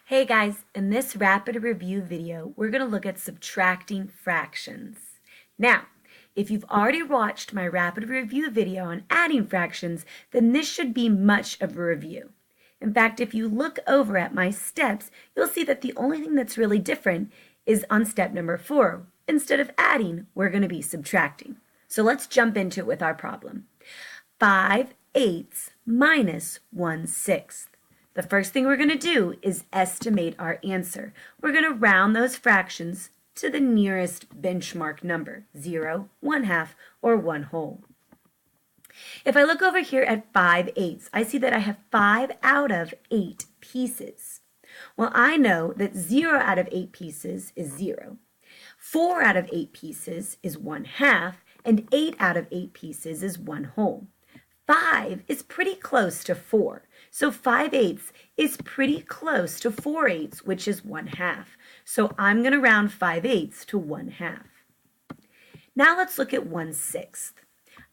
Hey guys, in this rapid review video, we're going to look at subtracting fractions. Now, if you've already watched my rapid review video on adding fractions, then this should be much of a review. In fact, if you look over at my steps, you'll see that the only thing that's really different is on step number 4. Instead of adding, we're going to be subtracting. So let's jump into it with our problem. 5/8 minus 1/6. The first thing we're going to do is estimate our answer. We're going to round those fractions to the nearest benchmark number, 0, 1/2, or 1 whole. If I look over here at 5/8, I see that I have 5 out of 8 pieces. Well, I know that 0 out of 8 pieces is 0. 4 out of 8 pieces is 1/2, and 8 out of 8 pieces is 1 whole. 5 is pretty close to 4. So 5/8 is pretty close to 4/8, which is 1/2. So I'm going to round 5/8 to 1/2. Now let's look at 1/6.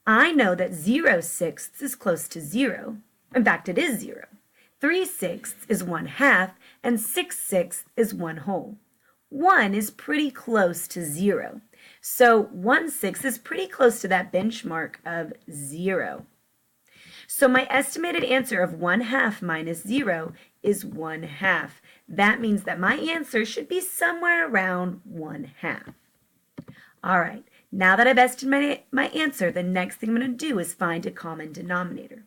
I know that 0/6 is close to 0. In fact, it is 0. 3/6 is 1/2, and 6/6 is 1 whole. 1 is pretty close to 0. So 1/6 is pretty close to that benchmark of 0. So my estimated answer of 1/2 minus 0 is 1/2. That means that my answer should be somewhere around 1/2. All right, now that I've estimated my answer, the next thing I'm going to do is find a common denominator.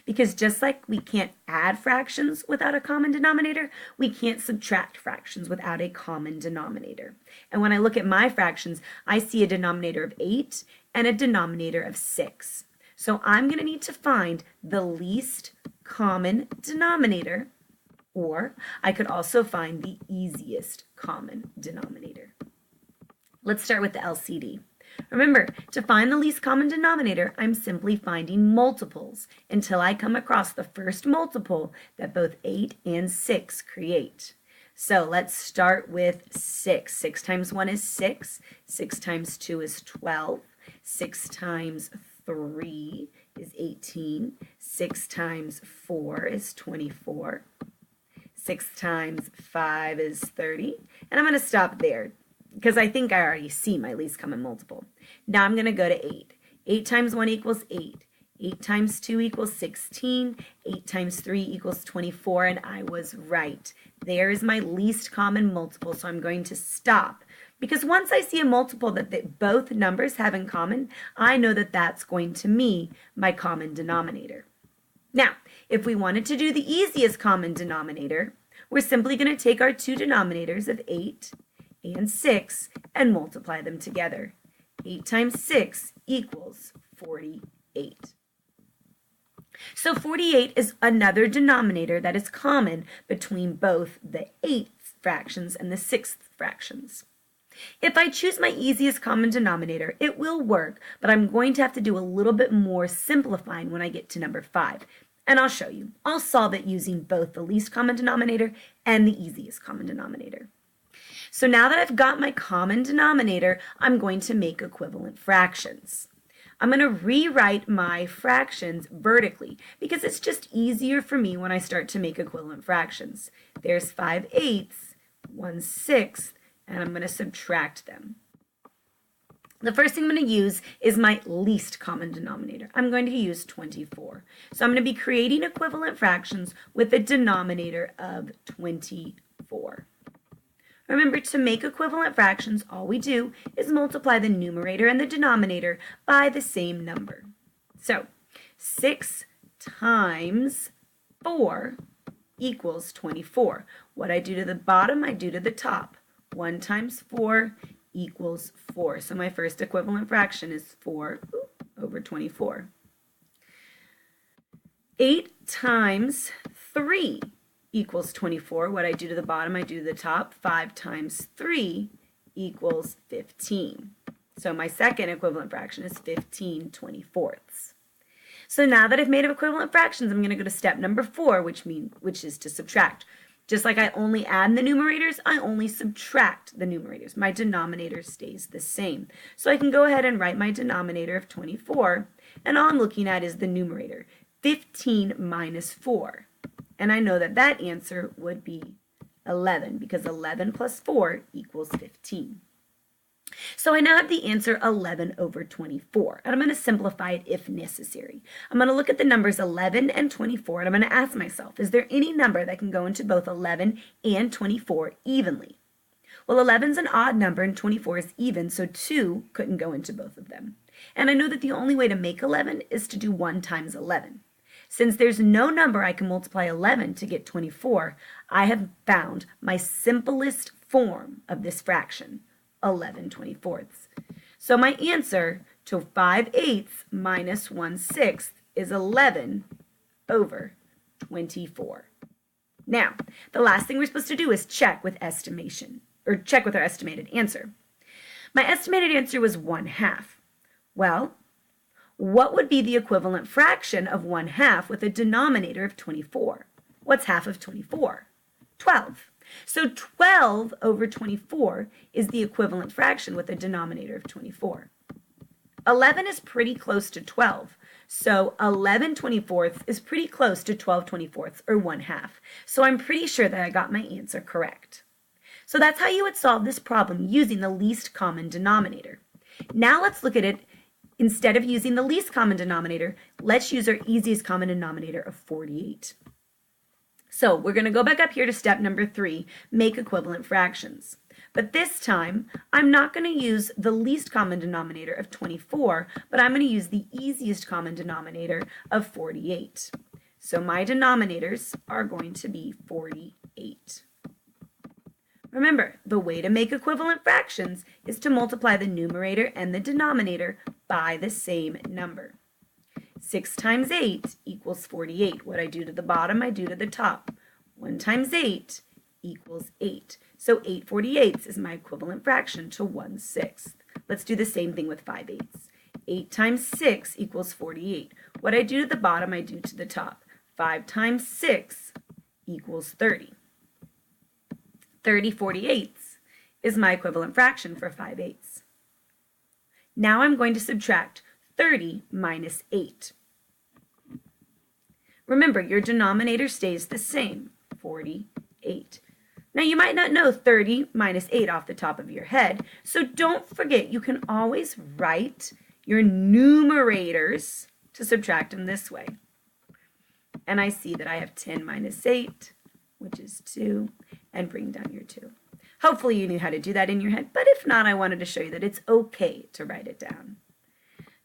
Because just like we can't add fractions without a common denominator, we can't subtract fractions without a common denominator. And when I look at my fractions, I see a denominator of 8 and a denominator of 6. So I'm going to need to find the least common denominator, or I could also find the easiest common denominator. Let's start with the LCD. Remember, to find the least common denominator, I'm simply finding multiples until I come across the first multiple that both 8 and 6 create. So let's start with 6. 6 times 1 is 6. 6 times 2 is 12. 6 times 3 is 18. 6 times 4 is 24. 6 times 5 is 30. And I'm going to stop there because I think I already see my least common multiple. Now I'm going to go to 8. 8 times 1 equals 8. 8 times 2 equals 16. 8 times 3 equals 24, and I was right. There is my least common multiple, so I'm going to stop. Because once I see a multiple that both numbers have in common, I know that that's going to be my common denominator. Now, if we wanted to do the easiest common denominator, we're simply going to take our two denominators of 8 and 6 and multiply them together. 8 times 6 equals 48. So 48 is another denominator that is common between both the 8th fractions and the 6th fractions. If I choose my easiest common denominator, it will work, but I'm going to have to do a little bit more simplifying when I get to number 5. And I'll show you. I'll solve it using both the least common denominator and the easiest common denominator. So now that I've got my common denominator, I'm going to make equivalent fractions. I'm going to rewrite my fractions vertically because it's just easier for me when I start to make equivalent fractions. There's 5/8, 1/6, and I'm going to subtract them. The first thing I'm going to use is my least common denominator. I'm going to use 24. So I'm going to be creating equivalent fractions with a denominator of 24. Remember, to make equivalent fractions, all we do is multiply the numerator and the denominator by the same number. So 6 times 4 equals 24. What I do to the bottom, I do to the top. 1 times 4 equals 4. So my first equivalent fraction is 4 over 24. 8 times 3 equals 24. What I do to the bottom, I do to the top. 5 times 3 equals 15. So my second equivalent fraction is 15/24. So now that I've made equivalent fractions, I'm going to go to step number 4, which is to subtract. Just like I only add the numerators, I only subtract the numerators. My denominator stays the same. So I can go ahead and write my denominator of 24, and all I'm looking at is the numerator, 15 minus 4. And I know that that answer would be 11, because 11 plus 4 equals 15. So I now have the answer 11 over 24, and I'm going to simplify it if necessary. I'm going to look at the numbers 11 and 24, and I'm going to ask myself, is there any number that can go into both 11 and 24 evenly? Well, 11 is an odd number and 24 is even, so 2 couldn't go into both of them. And I know that the only way to make 11 is to do 1 times 11. Since there's no number I can multiply 11 to get 24, I have found my simplest form of this fraction, 11 24ths. So my answer to 5/8 minus 1/6 is 11 over 24. Now, the last thing we're supposed to do is check with estimation, or check with our estimated answer. My estimated answer was 1/2. Well, what would be the equivalent fraction of 1/2 with a denominator of 24? What's half of 24? 12. So 12 over 24 is the equivalent fraction with a denominator of 24. 11 is pretty close to 12. So 11 24ths is pretty close to 12 24ths, or 1/2. So I'm pretty sure that I got my answer correct. So that's how you would solve this problem using the least common denominator. Now let's look at it. Instead of using the least common denominator, let's use our easiest common denominator of 48. So we're going to go back up here to step number 3, make equivalent fractions. But this time, I'm not going to use the least common denominator of 24, but I'm going to use the easiest common denominator of 48. So my denominators are going to be 48. Remember, the way to make equivalent fractions is to multiply the numerator and the denominator by the same number. 6 times 8 equals 48. What I do to the bottom, I do to the top. 1 times 8 equals 8. So 8 48ths is my equivalent fraction to 1/6. Let's do the same thing with 5/8. 8 times 6 equals 48. What I do to the bottom, I do to the top. 5 times 6 equals 30. 30 48ths is my equivalent fraction for 5/8. Now I'm going to subtract 30 minus 8. Remember, your denominator stays the same, 48. Now you might not know 30 minus 8 off the top of your head, so don't forget you can always write your numerators to subtract them this way. And I see that I have 10 minus 8, which is 2, and bring down your 2. Hopefully you knew how to do that in your head, but if not, I wanted to show you that it's okay to write it down.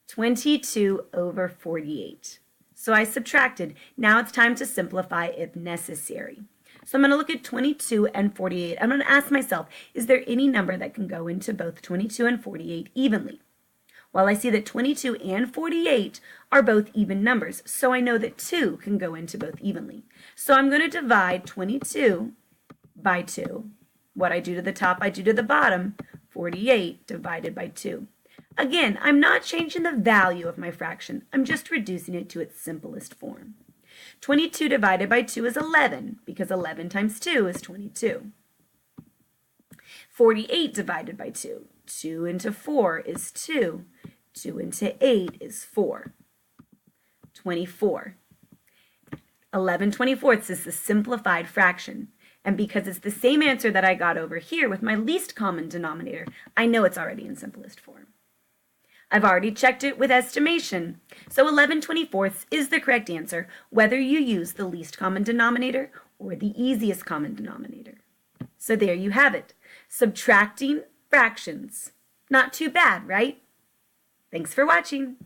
22 over 48. So I subtracted. Now it's time to simplify if necessary. So I'm going to look at 22 and 48. I'm going to ask myself, is there any number that can go into both 22 and 48 evenly? Well, I see that 22 and 48 are both even numbers, so I know that 2 can go into both evenly. So I'm going to divide 22 by 2. What I do to the top, I do to the bottom. 48 divided by 2. Again, I'm not changing the value of my fraction. I'm just reducing it to its simplest form. 22 divided by 2 is 11, because 11 times 2 is 22. 48 divided by 2. 2 into 4 is 2. 2 into 8 is 4. 24. 11 24ths is the simplified fraction. And because it's the same answer that I got over here with my least common denominator, I know it's already in simplest form. I've already checked it with estimation. So 11 24ths is the correct answer, whether you use the least common denominator or the easiest common denominator. So there you have it. Subtracting fractions. Not too bad, right? Thanks for watching.